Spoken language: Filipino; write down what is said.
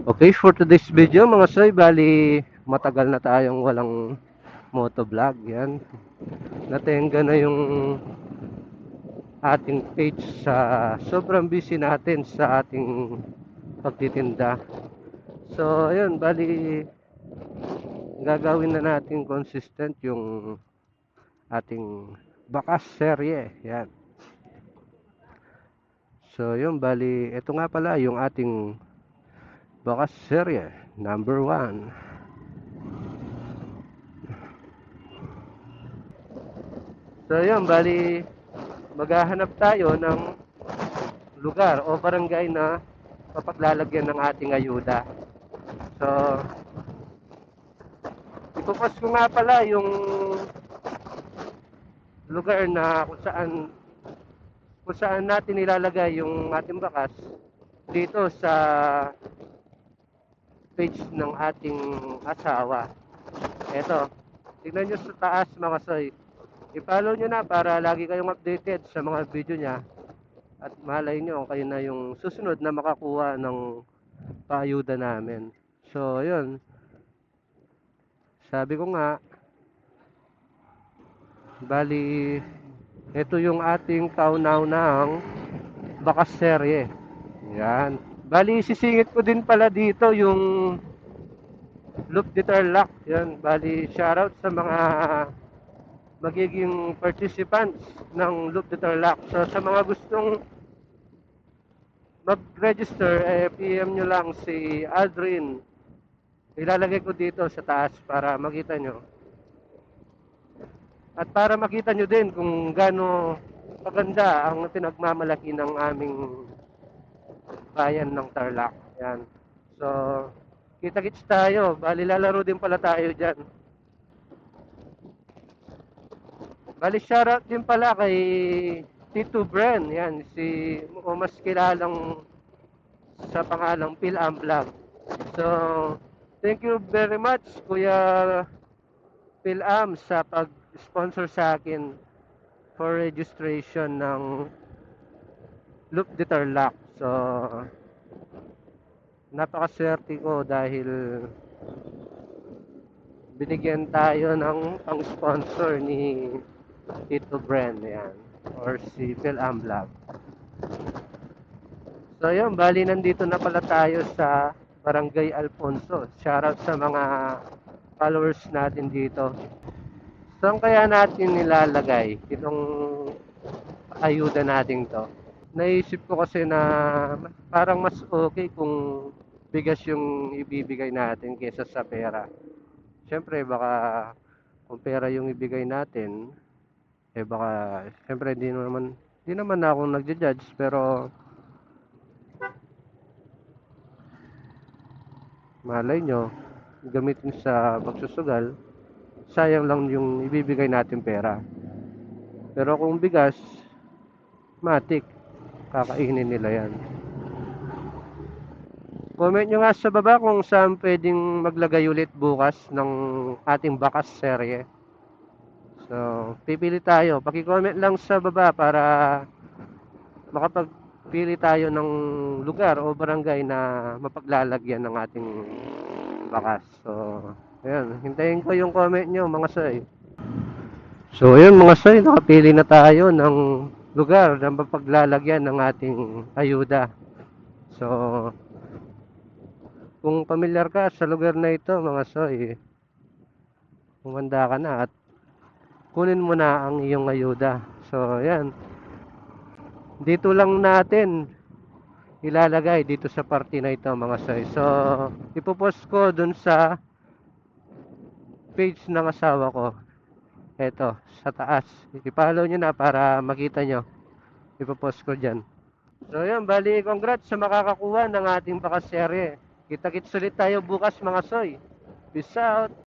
Okay, for today's video mga soy, bali matagal na tayong walang motovlog. Yan, natenga na yung ating page sa sobrang busy natin sa ating pagtitinda. So ayun, bali gagawin na natin consistent yung ating bakas serye. Yan. So yun, bali ito nga pala yung ating bakas serye number 1. So yun, bali maghahanap tayo ng lugar o barangay na mapaglalagyan ng ating ayuda. So, ipopost ko nga pala yung lugar na kung saan natin ilalagay yung ating bakas dito sa page ng ating asawa. Eto, tignan nyo sa taas mga soy. I-follow nyo na para lagi kayong updated sa mga video niya. At malay nyo, kayo na yung susunod na makakuha ng paayuda namin. So, yun. Sabi ko nga, bali, ito yung ating kauna-unahang bakas serye. Yan. Bali, sisingit ko din pala dito yung Loop de Tarlac. Yan. Bali, shoutout sa mga magiging participants ng Loop de Tarlac. So, sa mga gustong mag-register, PM nyo lang si Aldrin. Ilalagay ko dito sa taas para makita nyo. At para makita nyo din kung gaano maganda ang pinagmamalaki ng aming bayan ng Tarlac. Yan. So, kita-kits tayo. Bali, lalaro din pala tayo dyan. Bali, shoutout din pala kay Tito Bren. Yan, o mas kilalang sa pangalang Pilam Vlog. So, thank you very much, Kuya Pilam, sa pag-sponsor sa akin for registration ng Loop de Tarlac. So, napakaswerte ko dahil binigyan tayo ng pang-sponsor ni Tito Bren, yan, or si Phil Amblog. So yun, bali nandito na pala tayo sa Barangay Alfonso. Shoutout sa mga followers natin dito. Saan kaya natin nilalagay itong ayuda natin to? Naisip ko kasi na parang mas okay kung bigas yung ibibigay natin kaysa sa pera. Siyempre baka kung pera yung ibigay natin, baka siyempre di naman ako nagja-judge, pero malay nyo gamitin sa pagsusugal, sayang lang yung ibibigay natin pera. Pero kung bigas, matik, kakainin nila yan. Comment nyo nga sa baba kung saan pwedeng maglagay ulit bukas ng ating bakas serye. So, pipili tayo. Paki-comment lang sa baba para makapagpili tayo ng lugar o barangay na mapaglalagyan ng ating bakas. So, ayan, hintayin ko yung comment nyo mga soy. So, ayun mga soy, nakapili na tayo ng lugar na mapaglalagyan ng ating ayuda. So, kung pamilyar ka sa lugar na ito mga soy, humanda ka na at kunin mo na ang iyong ayuda. So, ayan, dito lang natin ilalagay dito sa party na ito mga soy. So, ipopost ko dun sa page ng asawa ko. Eto, sa taas. I-follow nyo na para makita nyo. Ipopost ko dyan. So yun, bali congrats sa makakakuha ng ating pakaserye. Kita-kits ulit tayo bukas mga soy. Peace out!